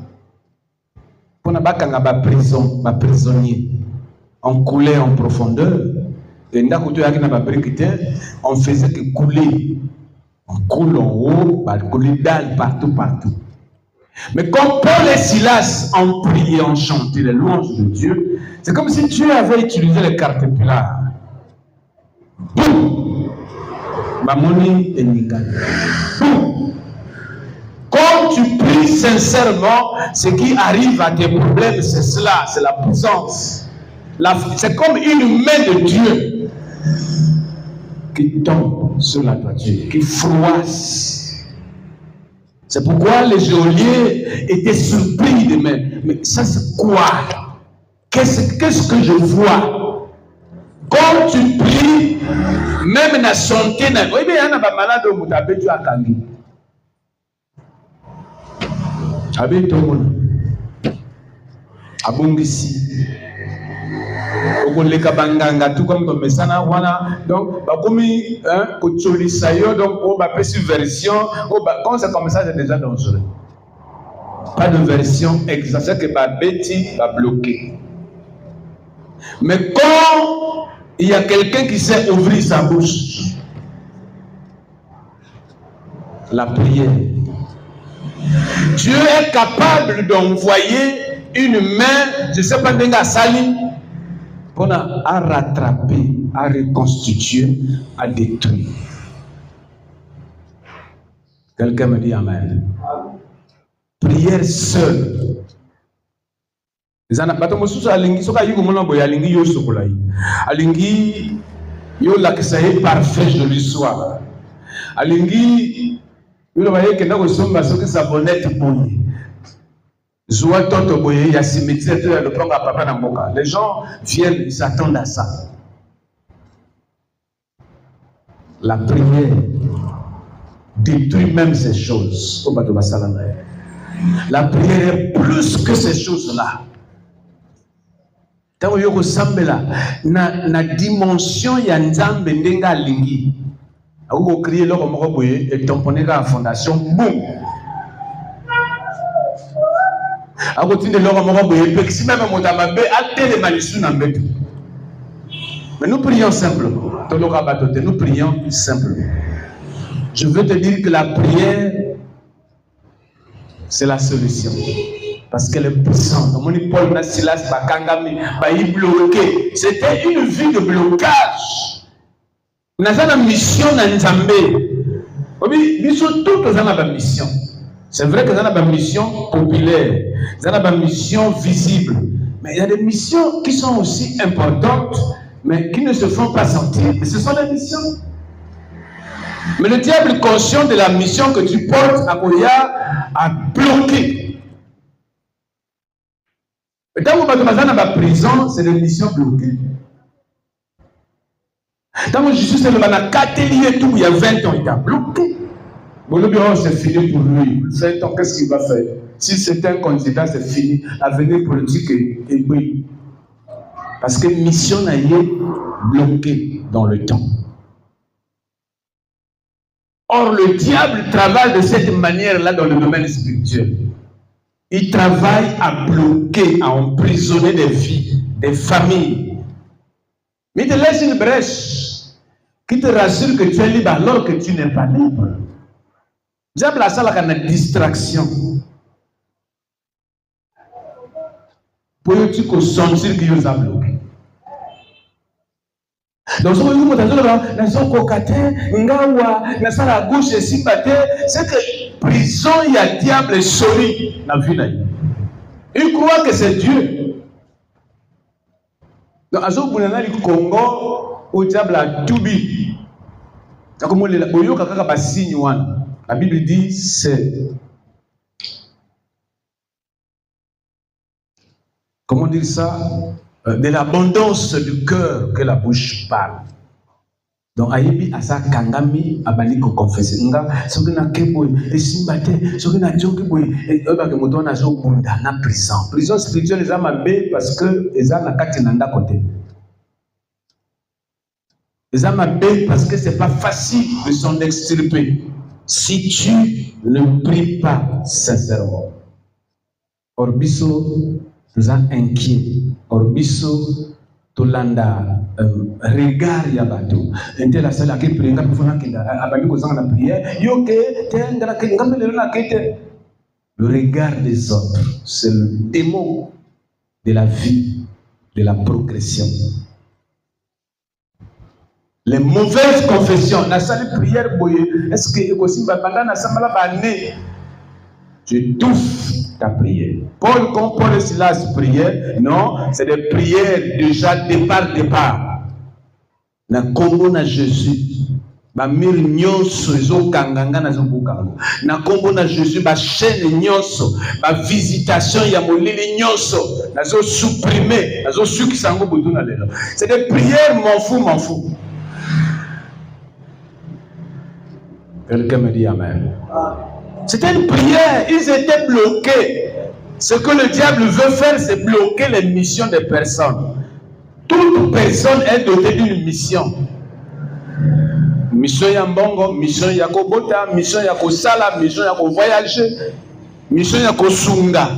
Pour n'abakanga ba prison, ba prisonnier, on coulait en profondeur. Et on faisait que couler. On coule en haut, on coule dalle partout. Mais comme Paul et Silas ont prié, ont chanté les louanges de Dieu, c'est comme si Dieu avait utilisé le caterpillar. Boum! Mamoni et Nigan. Boum! Quand tu pries sincèrement, ce qui arrive à tes problèmes, c'est cela, c'est la puissance. C'est comme une main de Dieu qui tombe sur la toiture, qui froisse. C'est pourquoi les geôliers étaient surpris de même. Mais ça c'est quoi? Qu'est-ce que je vois? Quand tu pries, même la santé, oui, mais il y a un malade au Moutabe, tu as Kangi. Abe tout le monde. Abongisi. Tout comme dans Messana, voilà. Donc, comme donc, on va faire une version. Quand c'est comme ça, c'est déjà dangereux. Pas de version exacte, c'est que Betty va bloquer. Mais quand il y a quelqu'un qui sait ouvrir sa bouche, la prière, Dieu est capable d'envoyer une main, je ne sais pas, d'un sali, pour à rattraper, à reconstituer, à détruire. Quelqu'un me dit Amen. Prière seule. Parfait, je lui sois. Alingi, vous voyez que nous sommes que ça bonnet pour les gens viennent, ils s'attendent à ça. La prière détruit même ces choses. La prière est plus que ces choses-là. Tant que na dimension ya nzambe ndenga lingi. Ako crier loko moko boye et tamponner la fondation boum. Ako tinde loko moko boye pe si même modamabe atele malisu na mbeto. Mais nous prions simplement. Nous prions simplement. Je veux te dire que la prière c'est la solution. Parce qu'elle est puissante. Paul Silas Bakangami, bloqué. C'était une vie de blocage. Nous avons une mission dans Nzambe. Nous sommes tous dans une mission. C'est vrai que nous avons une mission populaire. Nous avons une mission visible. Mais il y a des missions qui sont aussi importantes, mais qui ne se font pas sentir. Mais ce sont des missions. Mais le diable, conscient de la mission que tu portes à Koya, a bloqué. Et quand vous êtes dans la prison, c'est des missions bloquées. Quand Jésus est dans la cathélie, il y a 20 ans, il a bloqué. Bon, le bureau, c'est fini pour lui. 20 ans, qu'est-ce qu'il va faire? Si c'est un candidat, c'est fini. L'avenir politique est brûlé. Parce que mission est bloquée dans le temps. Or, le diable travaille de cette manière-là dans le domaine spirituel. Il travaille à bloquer, à emprisonner des vies, des familles. Mais il te laisse une brèche qui te rassure que tu es libre alors que tu n'es pas libre. Le diable a ça là une distraction. Peux-tu sentir qu'il nous a bloqué? Donc, si vous avez c'est que prison, il y a diable solide dans la vie. Il croit que c'est Dieu. Donc, au Congo, au diable a tout dit. La Bible dit c'est. Comment dire ça? De l'abondance du cœur que la bouche parle. Donc, ayebi asa kangami abali ko confesser nga soki na keboy esimbate soki na jongi boy eba ke moto na zo bunda na prison spirituelle za mabe parce que eza na kati na ndako te. Eza mabe parce que c'est pas facile de s'en extirper si tu ne pries pas sincèrement. Orbiso nous a inquiets. Orbiso Tolanda regard ya bato. Ente la sala ke prenga pofana kinda abali ko zanga na prière. Yo ke tengala ke ngambele na kete. Le regard des autres, c'est le démon de la vie, de la progression. Les mauvaises confessions, la salle prière boye. Est-ce que aussi pendant na samala bané tu touffes ta prière. Paul, comme Paul et Silas priaient, non, c'est des prières déjà départ. Na kombo na Jésus, ba mir nyonso ezo kanganga na zo bukango. Na kombo na Jésus ba chaîne nyonso, ba visitation ya molili nyonso, na zo supprimer, na zo sukisango butu na lelo. C'est des prières m'en fous. Quelqu'un me dit amen. C'était une prière, ils étaient bloqués. Ce que le diable veut faire, c'est bloquer les missions des personnes. Toute personne est dotée d'une mission. Mission Yambongo, mission Yakobota, mission Yakosala, mission Yako voyager, mission Yakosunga,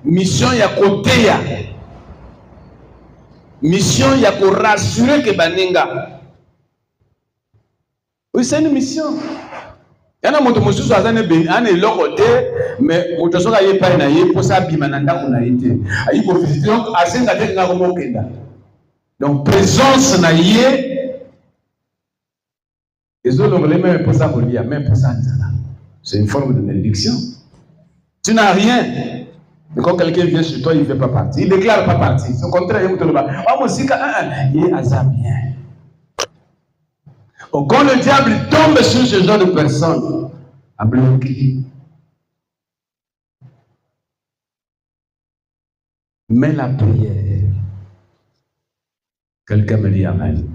mission Yakoteya, mission Yako rassurer que Baninga. Oui, c'est une mission. Il y a des gens qui ont été locotés, mais ils ont été pour ça, donc, présence na yé, c'est une forme de malédiction. Tu n'as rien. Et quand quelqu'un vient chez toi, il ne fait pas partie. Il ne déclare pas partie. C'est au contraire, il est azamien. Quand le diable tombe sur ce genre de personnes, à bloquer. Mais la prière, quelqu'un me dit amen.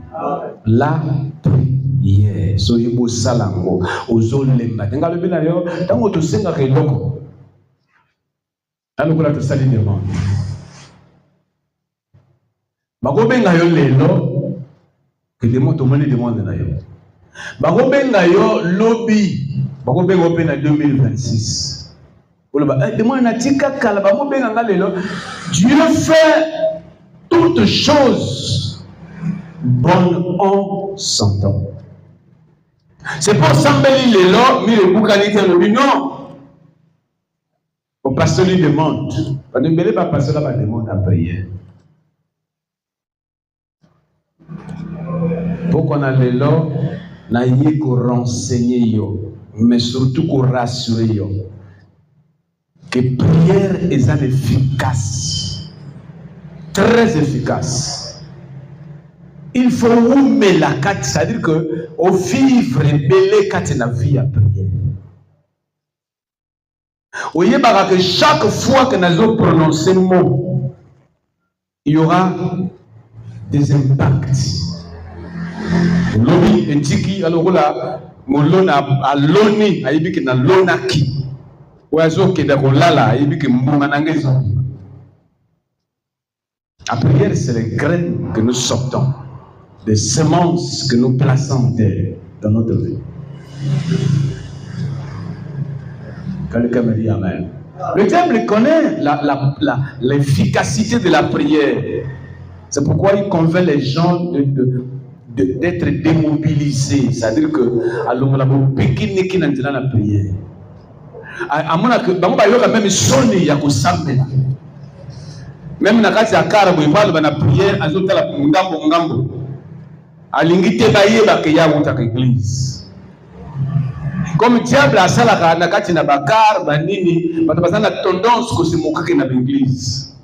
La prière, soyez beau salango, aux olemba. Tenga le binayo, tango to senga ke loko. Tango la to sali demande. Bako benga yo lelo, que demande to mani demande na yo. Bako benga yo lobby, bako benga open en 2026. Dieu fait toutes choses bonnes en son temps. C'est pour s'embellir les lois, mais le boucanité le dit non. Au pasteur lui demande. Pas pasteur là demande à prière. Pour qu'on a les lois, n'a y qu'on renseigner yo, mais surtout qu'on rassure yo. Que prière est efficace, très efficace. Il faut oumer la carte, c'est-à-dire que au vivre belé carte na vie à prière. Vous voyez que chaque fois que nous allons prononcer le mot, il y aura des impacts. L'oni etiki alors là, mon lona a loni a yibiki na lonaki. La prière, c'est les graines que nous sortons, des semences que nous plaçons dans notre vie. Quelqu'un me dit Amen. Le diable connaît l'efficacité de la prière. C'est pourquoi il convainc les gens d'être démobilisés. C'est-à-dire que la prière. Même na kati ya kara bo ibalo bana prière azotala ngambo ngambo alingite bayeba ke ya wuta ka église comme diable asala na kati na bakar banini batabazana tendance ko se moquer na l'église.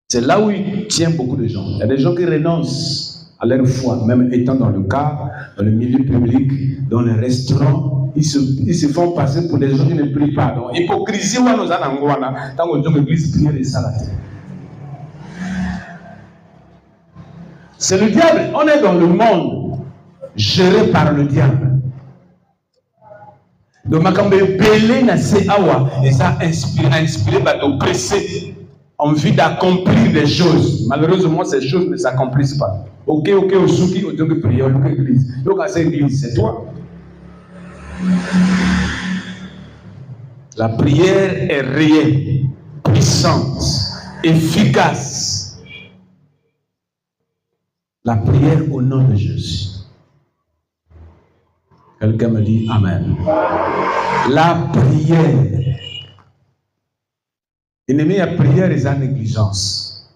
C'est là où il tient beaucoup de gens. Il y a des gens qui renoncent à leur foi, même étant dans le car, dans le milieu public, dans les restaurants. Ils se font passer pour des gens qui ne prient pas. Donc, hypocrisie, nous avons tant que l'église prie et ça. C'est le diable. On est dans le monde géré par le diable. Donc, ma cambe belé na se awa et ça inspiré par ton pressé. Envie d'accomplir des choses. Malheureusement, ces choses ne s'accomplissent pas. Ok, au souki, au dieu prier, au lieu d'église. Donc, à cette église, c'est toi. La prière est réelle, puissante, efficace. La prière au nom de Jésus. Quelqu'un me dit Amen. La prière. Ennemi, la prière est la négligence.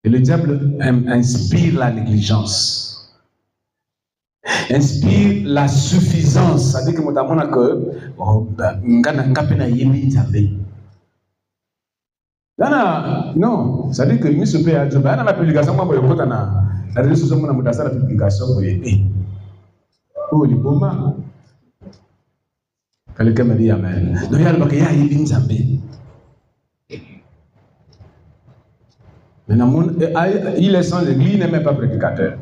Et le diable inspire la négligence. Inspire la suffisance. Ça dit que notamment que non, ça dit que M. P. a dit que la publication, moi, je vais la réseau social, je vais la publication. Oh, il bon. Quelqu'un me dit Amen. Donc, il y a une Zambé. Maintenant, il est sans église, il n'est même pas prédicateur.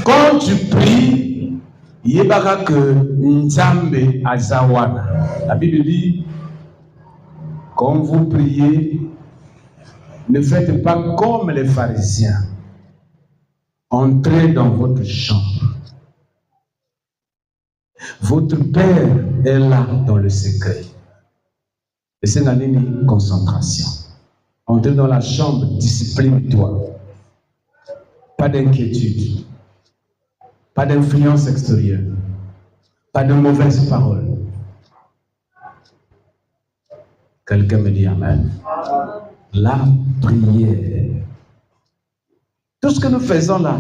Quand tu pries, il y a que Nzambe Azawana. La Bible dit, quand vous priez, ne faites pas comme les pharisiens. Entrez dans votre chambre. Votre Père est là dans le secret. Et c'est une concentration. Entrez dans la chambre, discipline-toi. Pas d'inquiétude. Pas d'influence extérieure. Pas de mauvaises paroles. Quelqu'un me dit Amen. La prière. Tout ce que nous faisons là,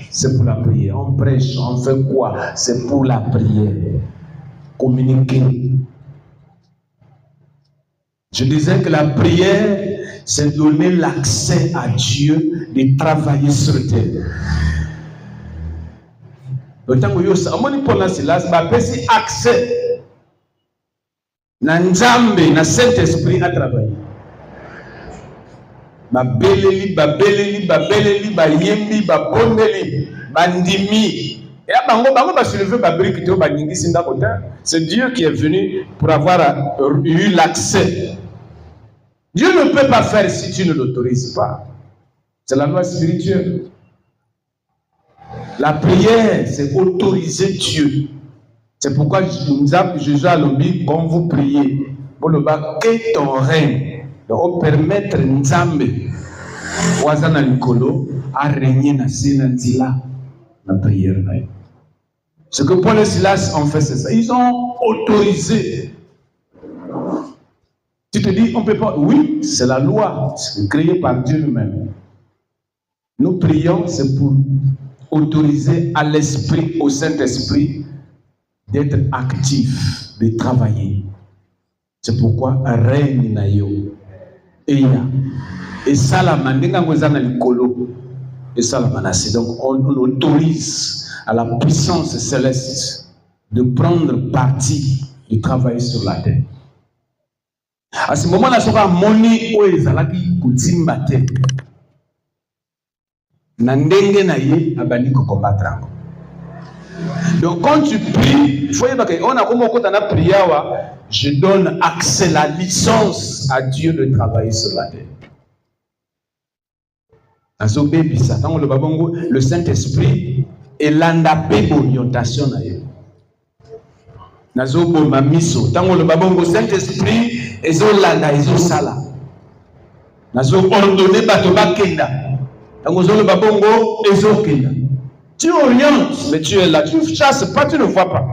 c'est pour la prière. On prêche, on fait quoi? C'est pour la prière. Communiquer. Je disais que la prière, c'est donner l'accès à Dieu de travailler sur terre. Le temps où vous avez accès na Nzambe, na Saint-Esprit à travailler. Ba beleli, yembi, ba bondeli, ba ndimi. Et bango ba soulever ba brique to ba ningi sinda kota. C'est Dieu qui est venu pour avoir eu l'accès. Dieu ne peut pas faire si tu ne l'autorises pas. C'est la loi spirituelle. La prière, c'est autoriser Dieu. C'est pourquoi Jésus a dit, quand vous priez, que ton règne, donc permettre Nzambe, Wazana Nikolo, à régner dans la prière. Ce que Paul et Silas ont fait, c'est ça. Ils ont autorisé. Tu te dis, on ne peut pas. Oui, c'est la loi, c'est créé par Dieu lui-même. Nous prions, c'est pour autoriser à l'esprit, au Saint-Esprit, d'être actif, de travailler. C'est pourquoi règne na yo. Et ça la mandinga ngozana likolo. Et ça la manasi. Donc on autorise à la puissance céleste de prendre parti, de travailler sur la terre. À ce moment-là, ça va moni oezalaki kutimba te. Nandenge na ye abani ko combattre. Donc quand tu pries, il faut que on a comme quand on a prié, je donne accès, la licence à Dieu de travailler sur la terre. Le Saint-Esprit est l'andapé orientation. Le Saint-Esprit est l'anda, est sala. Ordonné Batoba Kenda. Tu orientes, mais tu es là. Tu ne chasses pas, tu ne vois pas.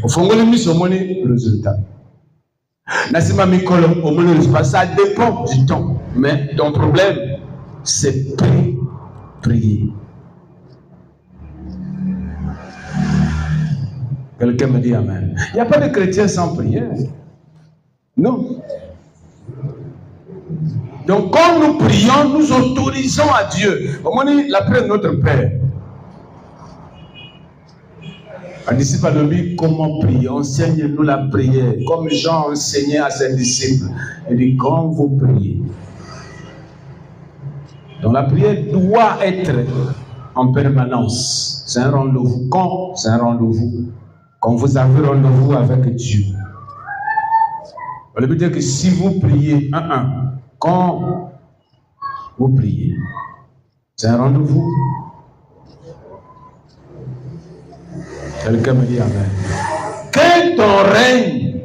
Au fond, le résultat. Ça dépend du temps. Mais ton problème, c'est prier. Quelqu'un me dit Amen. Il n'y a pas de chrétien sans prière. Non. Donc, quand nous prions, nous autorisons à Dieu. Comment on dit la prière de notre Père? Un disciple a dit comment prier. Enseigne-nous la prière. Comme Jean enseignait à ses disciples. Il dit quand vous priez. Donc, la prière doit être en permanence. C'est un rendez-vous. Quand? C'est un rendez-vous. Quand vous avez rendez-vous avec Dieu. Ça veut dire que si vous priez quand vous priez, c'est un rendez-vous. Quelqu'un me dit Amen. Que ton règne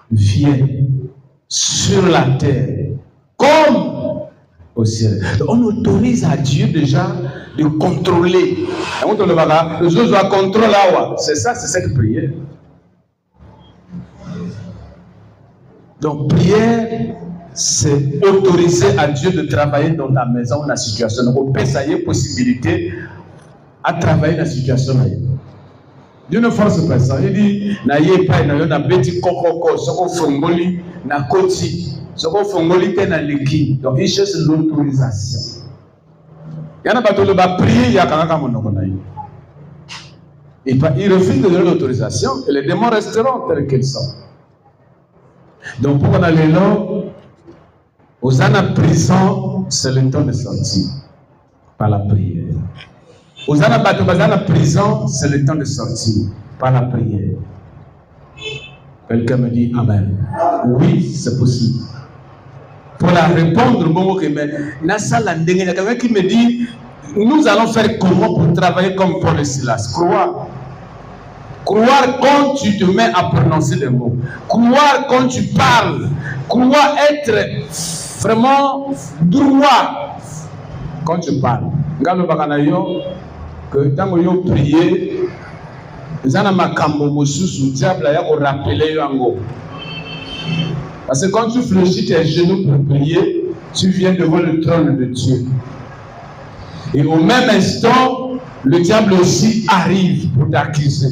vienne sur la terre comme au ciel. On autorise à Dieu déjà de contrôler. Le Dieu doit contrôler. C'est ça, c'est cette prière. Donc, prière, c'est autoriser à Dieu de travailler dans ta maison, dans la situation. Donc, on peut essayer possibilité à travailler dans la situation. Dieu ne force pas ça. Il dit, n'ayez pas, n'a bêti kokoko, soko fongoli, na koti, soko fongoli te na leki. Donc, il cherche l'autorisation. Il y en a pas tout le bas prier, il y a quand même il refuse de donner l'autorisation et les démons resteront tels qu'ils sont. Donc, pour qu'on aille là, aux années prison, c'est le temps de sortir par la prière. Aux années prison, c'est le temps de sortir par la prière. Quelqu'un me dit Amen. Oui, c'est possible. Pour la répondre, il y a quelqu'un qui me dit nous allons faire comment pour travailler comme Paul et Silas? Croire. Croire quand tu te mets à prononcer les mots. Croire quand tu parles. Croire être vraiment droit quand tu parles. Que tant que vous priez, vous avez un cambo mosusu, diable a rappelé yango. Parce que quand tu fléchis tes genoux pour prier, tu viens devant le trône de Dieu. Et au même instant, le diable aussi arrive pour t'accuser.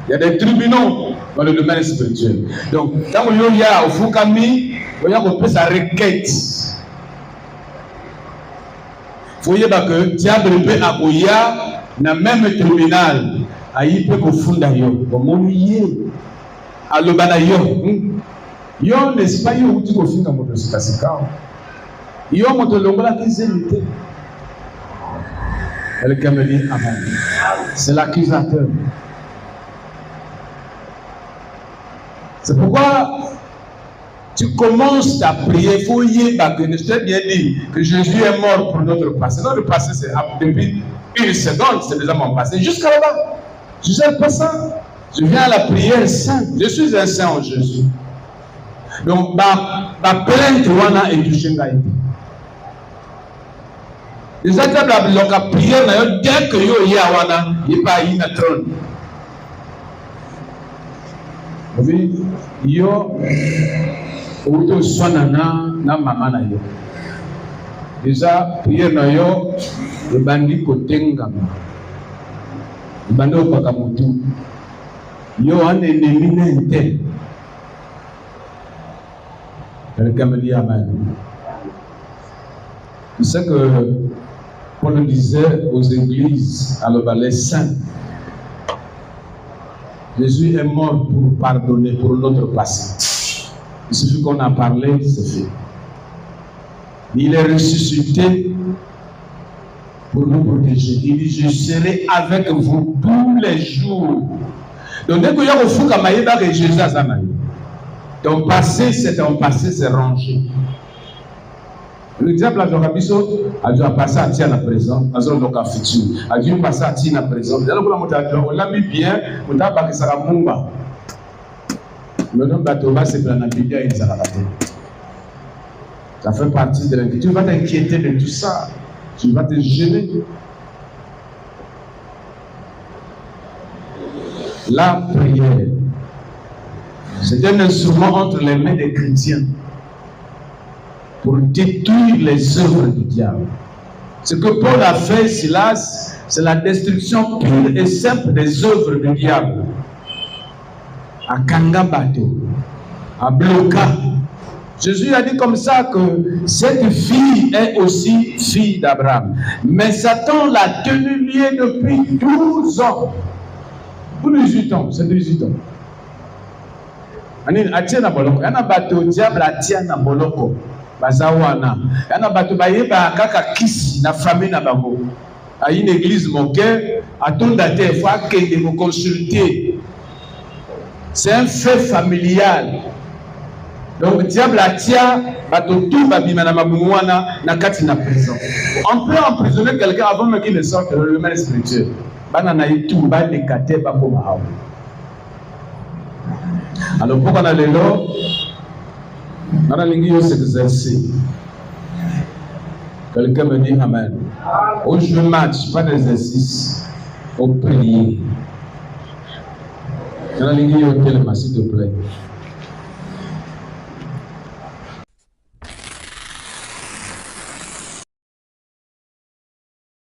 Il y a des tribunaux dans le domaine spirituel. Donc, quand il y a au Fukami, il y a sa requête. Il faut que le diable peut accueillir dans le même tribunal. Il peut confondre. Yo n'est pas yo qui confie dans mon situation. Yo mon longola qui zélité. Quelqu'un me dit Amen. C'est l'accusateur. C'est pourquoi tu commences ta prière. Il faut y aller. Je t'ai bien dit que Jésus est mort pour notre passé. Notre passé, c'est depuis une seconde, c'est déjà mon passé. Jusqu'à là-bas. Je ne sais pas ça. Je viens à la prière sainte. Je suis un saint en Jésus. Donc, ma plainte wana est touchée. Les acteurs de la prière, dès que yo y a wana, il pas y na trône. Oui, yo auto swanana na mama na yo. Déjà prière na yo, le bandi kotenga. Le bandi opakamutu. Yo un ennemi n'intel. Quelqu'un me dit Amen. Tu sais que Paul disait aux églises, alors les saints, Jésus est mort pour pardonner pour notre passé. Il suffit qu'on a parlé, c'est fait. Il est ressuscité pour nous protéger. Il dit, je serai avec vous tous les jours. Donc dès qu'il y a un fou comme Jésus a Zanaï. Ton passé, c'est rangé. Le diable a dû passer à tia la présent, à zone de futur, a dû passer à tia la présent. On l'a mis bien, on a pas que ça va mumba. Le nom d'Atoba, c'est pour la Bible, il s'en a raté. Ça fait partie de l'inquiétude. Tu vas t'inquiéter de tout ça. Tu vas te gêner. La prière, c'est un instrument entre les mains des chrétiens pour détruire les œuvres du diable. Ce que Paul a fait, Silas, c'est la destruction pure et simple des œuvres du diable. À Kangabato, à Bloca. Jésus a dit comme ça que cette fille est aussi fille d'Abraham. Mais Satan l'a tenue liée depuis 12 ans. Pour 18 ans, c'est 18 ans. Il y a bateau diable a tia na boloko bazawana. Il y a bateau bayeba kaka kisi na famille na bango. À une église moquée, à ton date, il faut que vous consulter. C'est un fait familial. Donc diable a tia bateau tout babima na mabumwana na kati na prison. On peut emprisonner quelqu'un avant même qu'il ne sorte de le mal spirituel. Banana y tout ba décaté ba comme ça. Alors pourquoi on a les lois? On a l'ingénieur s'exercer. Quelqu'un me dit amen. Au jeu match, pas d'exercice. Au prier. On a l'ingénieur s'il te plaît.